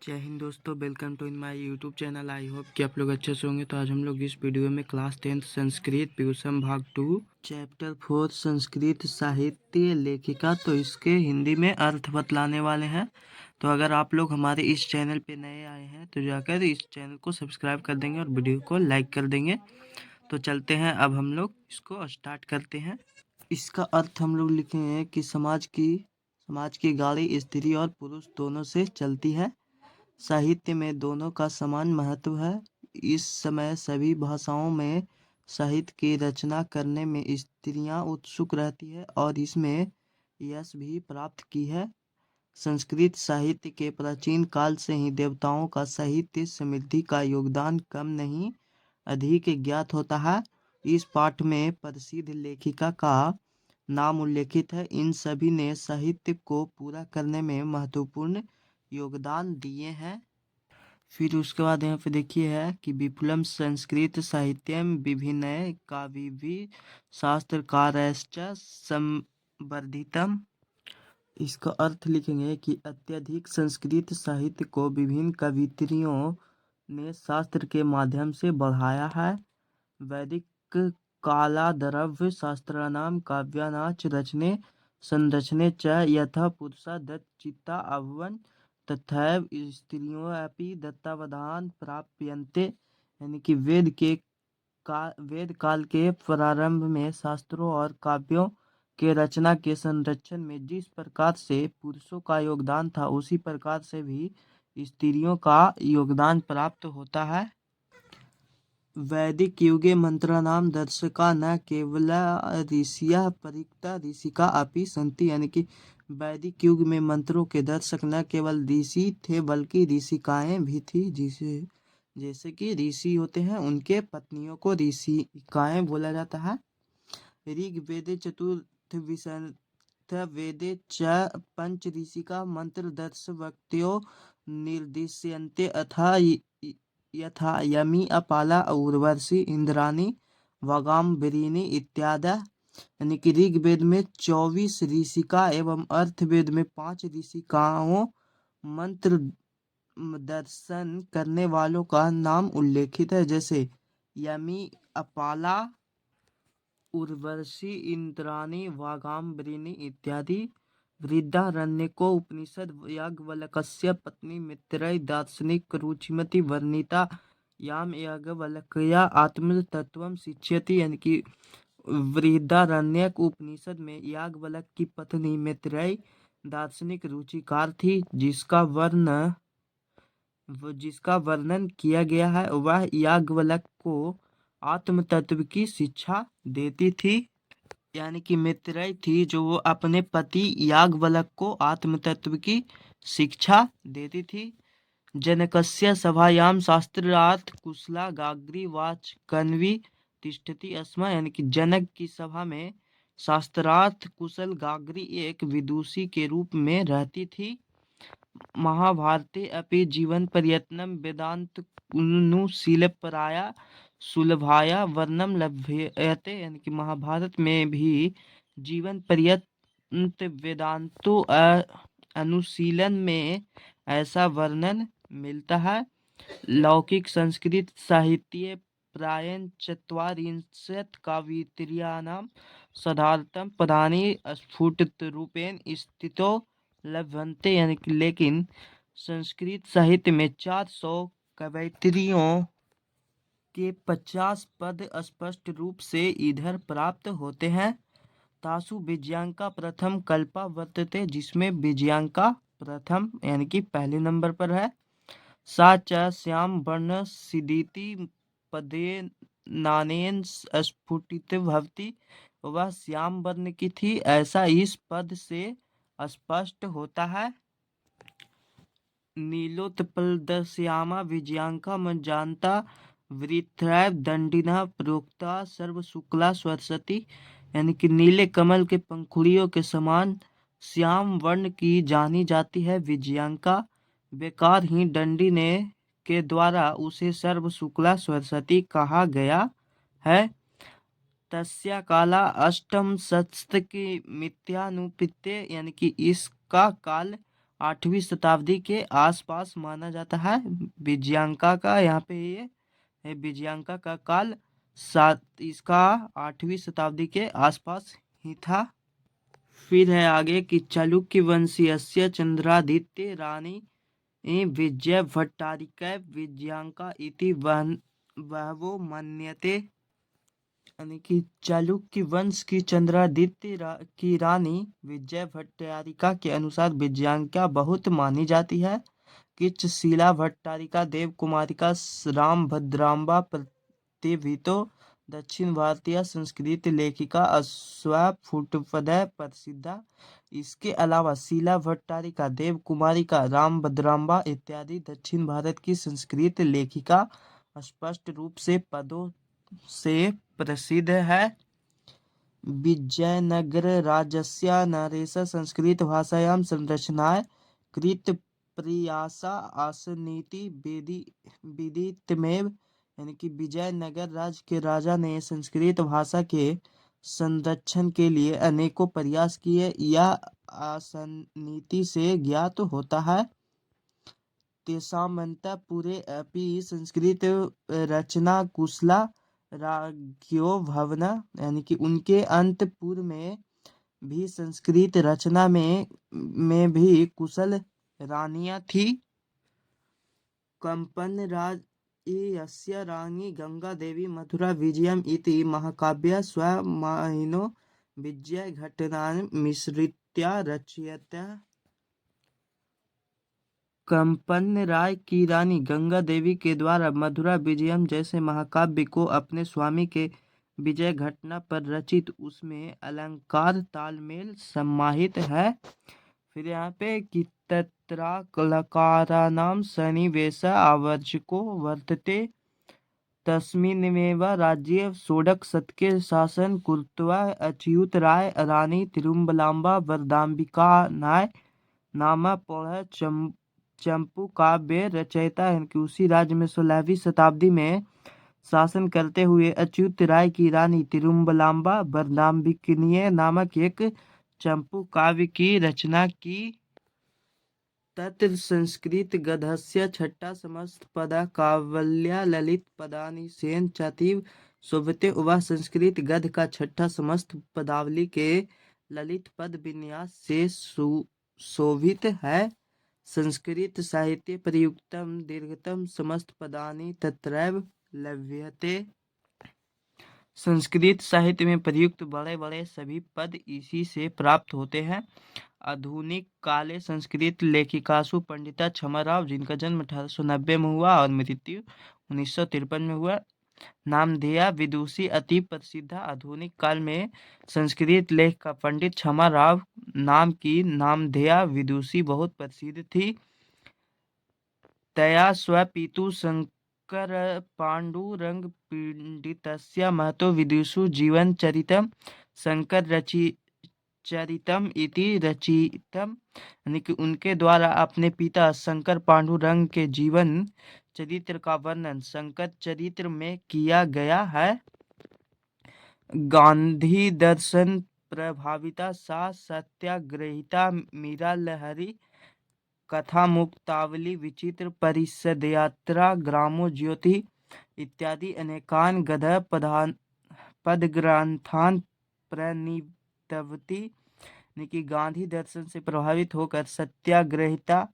जय हिंद दोस्तों, welcome to in my YouTube channel. I hope कि आप लोग अच्छे से होंगे। तो आज हम लोग इस वीडियो में क्लास 10th संस्कृत प्यूसम भाग 2 चैप्टर 4 संस्कृत साहित्य लेखिका, तो इसके हिंदी में अर्थ बतलाने वाले हैं। तो अगर आप लोग हमारे इस चैनल पे नए आए हैं तो जाकर इस चैनल को सब्सक्राइब कर देंगे और वीडियो को लाइक कर देंगे। तो चलते हैं, अब हम लोग इसको स्टार्ट करते हैं। इसका अर्थ हम लोग लिखेंगे कि समाज की गाड़ी स्त्री और पुरुष दोनों से चलती है। साहित्य में दोनों का समान महत्व है। इस समय सभी भाषाओं में साहित्य की रचना करने में स्त्रियां उत्सुक रहती है और इसमें यश भी प्राप्त की है। संस्कृत साहित्य के प्राचीन काल से ही देवताओं का साहित्य समृद्धि का योगदान कम नहीं अधिक ज्ञात होता है। इस पाठ में प्रसिद्ध लेखिका का नाम उल्लेखित है। इन सभी ने साहित्य को पूरा करने में महत्वपूर्ण योगदान दिए हैं। फिर उसके बाद यहाँ पे देखिए है कि विपुलम संस्कृत साहित्यम विभिन्न काव्यभिः शास्त्रकारश्च संवर्धितम। इसका अर्थ लिखेंगे कि अत्यधिक संस्कृत साहित्य को विभिन्न कवियत्रियों ने शास्त्र के माध्यम से बढ़ाया है। वैदिक कालाद्रव्य शास्त्राणां काव्यानाच रचने संरचने च यथा पुरुषा दत्तचित्ता अभवन् तथैव स्त्रियोऽपि दत्तावधान प्राप्यन्ते। यानी कि वेद काल के प्रारंभ में शास्त्रों और काव्यों के रचना के संरक्षण में जिस प्रकार से पुरुषों का योगदान था, उसी प्रकार से भी स्त्रियों का योगदान प्राप्त होता है। वैदिक युगे मंत्राणाम दर्शका न केवल ऋषियः परिक्ता ऋषिका अपि सन्ति। यानी कि वैदिक युग में मंत्रों के दर्शक न केवल ऋषि थे बल्कि ऋषिकाएं भी थी। जैसे कि ऋषि होते हैं, उनके पत्नियों को ऋषिकाएं बोला जाता है। ऋग्वेदे चतुर्थ विंशथ वेदे च पंच ऋषिका मंत्र दर्शवक्तयो निर्दिश्यन्ते यथा यमी अपाला उर्वशी इंद्राणी वागाम्बरीणी इत्यादि। यानी कि ऋग्वेद में 24 ऋषिका एवं अर्थवेद में 5 ऋषिकाओं मंत्र दर्शन करने वालों का नाम उल्लेखित है, जैसे यमी, अपाला, उर्वशी, इंद्राणी, वागाम्बरीणी इत्यादि। बृहदारण्यको उपनिषद याज्ञवल्क्यस्य पत्नी मैत्रेयी दार्शनिक रुचिमती वर्णिता याम याज्ञवल्क्या आत्मतत्त्वं शिक्षयति। यानी कि बृहदारण्यक उपनिषद में याज्ञवल्क्य की पत्नी मैत्रेयी दार्शनिक रुचिकार थी, जिसका वर्णन किया गया है। वह याज्ञवल्क्य को आत्म तत्व की शिक्षा देती थी। यानी कि मैत्रेयी थी जो वो अपने पति याज्ञवल्क्य को आत्म तत्व की शिक्षा देती थी। जनकस्य सभायां शास्त्रार्थ कुशला गाग्री वाचकन्वी तिष्ठति स्म। यानी कि जनक की सभा में शास्त्रार्थ कुशल गाग्री एक विदुषी के रूप में रहती थी। महाभारते अपि जीवन पर्यतनम वेदांतनुशीलपराया सुलभाया वर्णम लभ्यते। यानी कि महाभारत में भी जीवन पर्यंत वेदांतों अनुशीलन में ऐसा वर्णन मिलता है। लौकिक संस्कृत साहित्ये प्रायः चत्वारिंशत् काव्यत्रियाणां साधारणतः पदानि स्फुटरूपेण स्थितो लभ्यन्ते। यानी कि लेकिन संस्कृत साहित्य में 400 कवयित्रियों के 50 पद स्पष्ट रूप से इधर प्राप्त होते हैं। तासु विजयांका प्रथम कल्पा वर्तते, जिसमें विजयांका प्रथम यानी कि पहले नंबर पर है। सा च श्याम वर्ण सिदिति पदे नानेन स्फुटित भवति। वह श्याम वर्ण की थी, ऐसा इस पद से स्पष्ट होता है। नीलोत्पलदश्यामा विजयांका मज्जान्ता वृत्रैव दंडिनः प्रोक्ता सर्वशुक्ला सरस्वती। यानी कि नीले कमल के पंखुड़ियों के समान श्याम वर्ण की जानी जाती है विजयांका। बेकार ही दंडी ने के द्वारा उसे सर्व शुक्ला सरस्वती कहा गया है। तस्या काला अष्टम शतकी मिथ्यानुपत्य। यानी कि इसका काल 8वीं शताब्दी के आसपास माना जाता है। विजयांका का यहाँ पे ये है, विजयांका का काल इसका 8वीं शताब्दी के आसपास ही था। फिर है आगे कि चालुक्य वंशीयस्य चंद्रादित्य रानी विजय भट्टारिका विजयांका इति बहवो मन्यते, यानी कि चालुक्य वंश की चंद्रादित्य की रानी विजय भट्टारिका के अनुसार विजयांका बहुत मानी जाती है। किच शीला भट्टारिका देव कुमारिका राम भद्रांबा प्रतिभितो दक्षिण भारतीय संस्कृत लेखिका अश्वफुटपदय प्रसिद्धा। इसके अलावा शीला भट्टारिका देव कुमारिका राम भद्रांबा इत्यादि दक्षिण भारत की संस्कृत लेखिका स्पष्ट रूप से पदों से प्रसिद्ध है। विजयनगर राज्यस्य नरेश संस्कृत भाषायां संरचनाय कृत प्रयासा आसनीति विदितमेव, यानी कि विजयनगर राज्य के राजा ने संस्कृत भाषा के संरक्षण के लिए अनेकों प्रयास किए, यह आसनीति से ज्ञात होता है। तेषामन्तः पुरे अपि संस्कृत रचना कुशला राज्ञो भवना, यानी कि उनके अंतपुर में भी संस्कृत रचना में भी कुशल रानियां थी। कंपन राज यस्य रानी गंगा देवी मथुरा विजयम इति महाकाव्य स्वमाहिनो विजय घटनां मिश्रित्य रचयत। कंपन राय की रानी गंगा देवी के द्वारा मथुरा विजयम जैसे महाकाव्य को अपने स्वामी के विजय घटना पर रचित, उसमें अलंकार तालमेल समाहित है। फिर यहाँ पे कि तत्रा कलाकाराणां सन्निवेश आवर्जको वर्तते, तस्मिन्नेव राज्ये षोडश शतके शासन कृत्वा अच्युत राय रानी तिरुमलाम्बा वरदाम्बिका नाय नाम पौढ़ चंपू काव्य रचयिता है कि उसी राज्य में 16वीं शताब्दी में शासन करते हुए अच्युत राय की रानी तिरुमलाम्बा वरदाम्बिकिनी नामक एक चंपू काव्य की रचना की। तत्र संस्कृत गद्यस्य छठा समस्त पदा कावल्या ललित पदानि सेन चातीव शोभते। वह संस्कृत गद्य का छठा समस्त पदावली के ललित पद विन्यास से सुशोभित है। संस्कृत साहित्य प्रयुक्तम दीर्घतम समस्त पदानि तत्रैव लभ्यते। संस्कृत साहित्य में प्रयुक्त बड़े बड़े सभी पद इसी से प्राप्त होते हैं। आधुनिक काले संस्कृत लेखिकासु पंडिता क्षमाराव, जिनका जन्म 1890 में हुआ और मृत्यु 1953 में हुआ, नामधेया विदुषी अति प्रसिद्ध। आधुनिक काल में संस्कृत लेख का पंडित क्षमाराव नाम की नामधेया विदुषी बहुत प्रसिद्ध थी। तया स्वपितु शंकर पांडुरंग पंडितस्य महतो विदुषु जीवनचरितम शंकर चरितम इति रचितम, यानी कि उनके द्वारा अपने पिता शंकर पांडुरंग के जीवन चरित्र का वर्णन शंकर चरित्र में किया गया है। गांधी दर्शन प्रभाविता सा सत्याग्रहिता मीरा लहरी कथा मुक्तावली विचित्र परिषद यात्रा ग्रामो ज्योति इत्यादि अनेकान गद्य पदग्रंथान प्रणीतवती, कि गांधी दर्शन से प्रभावित होकर सत्याग्रहिता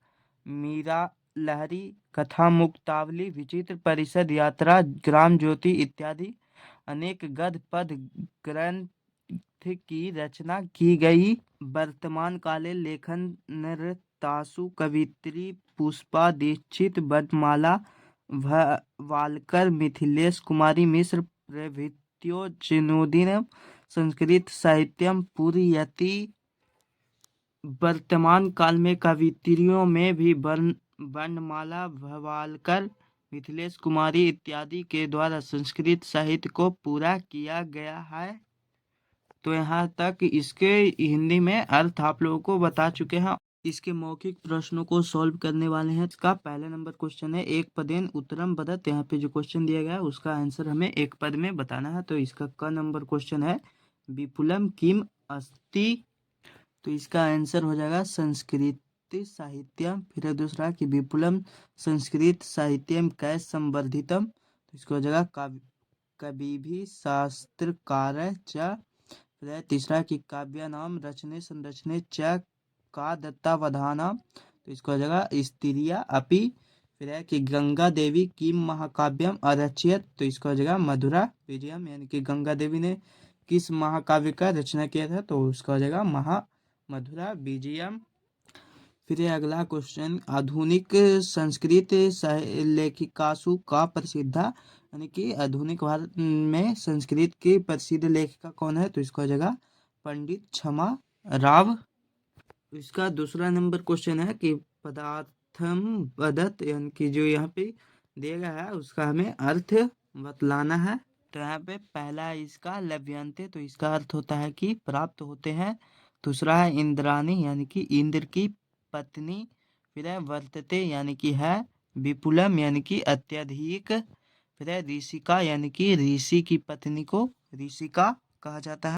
मीरा लहरी कथा मुक्तावली विचित्र परिषद यात्रा ग्राम ज्योति इत्यादि अनेक गद्य पद ग्रंथ की रचना की गई। वर्तमान काले लेखन तासु कवित्री पुष्पा दीक्षित वटमाला वालकर मिथिलेश कुमारी मिश्र प्रभृत्यो चिनुदीन संस्कृत साहित्यम पूरयति। वर्तमान काल में कवित्रियों में भी वर्णमाला भवालकर मिथिलेश कुमारी इत्यादि के द्वारा संस्कृत साहित्य को पूरा किया गया है। तो यहाँ तक इसके हिंदी में अर्थ आप लोगों को बता चुके हैं। इसके मौखिक प्रश्नों को सॉल्व करने वाले हैं। इसका पहला नंबर क्वेश्चन है एक पदेन उत्तरम वदत। यहाँ पे जो क्वेश्चन दिया गया है उसका आंसर हमें एक पद में बताना है। तो इसका क नंबर क्वेश्चन है विपुलम किम अस्ति, तो इसका आंसर हो जाएगा संस्कृति साहित्यम। फिर है दूसरा कि विपुलम संस्कृत साहित्यम कै संवर्धितम, तो इसको हो जाएगा कवि भी शास्त्रकार च। फिर है तीसरा कि काव्यानाम रचने संरचने च का दत्तावधानम, तो इसको हो जाएगा स्त्रिया अपि। फिर है कि गंगा देवी किम महाकाव्यम अरचियत, तो इसको हो जाएगा मधुरा विजयम, यानी कि गंगा देवी ने किस महाकाव्य का रचना किया था, तो उसका हो जाएगा मधुरा विजयम। फिर ये अगला क्वेश्चन, आधुनिक संस्कृत लेखिकासु का प्रसिद्धा, यानी कि आधुनिक भारत में संस्कृत की प्रसिद्ध लेखिका कौन है, तो इसका हो जाएगा पंडित क्षमा राव। इसका दूसरा नंबर क्वेश्चन है कि पदार्थम पदत, यानी कि जो यहाँ पे दिया गया है उसका हमें अर्थ बतलाना है। तो यहाँ पे पहला है इसका लव्यंते, तो इसका अर्थ होता है कि प्राप्त होते हैं। दूसरा है इंद्राणी, यानी कि इंद्र की पत्नी। फिर है वर्तते, यानी कि है। विपुलम, यानी कि अत्यधिक। फिर है ऋषिका, यानी कि ऋषि की पत्नी को ऋषिका कहा जाता है।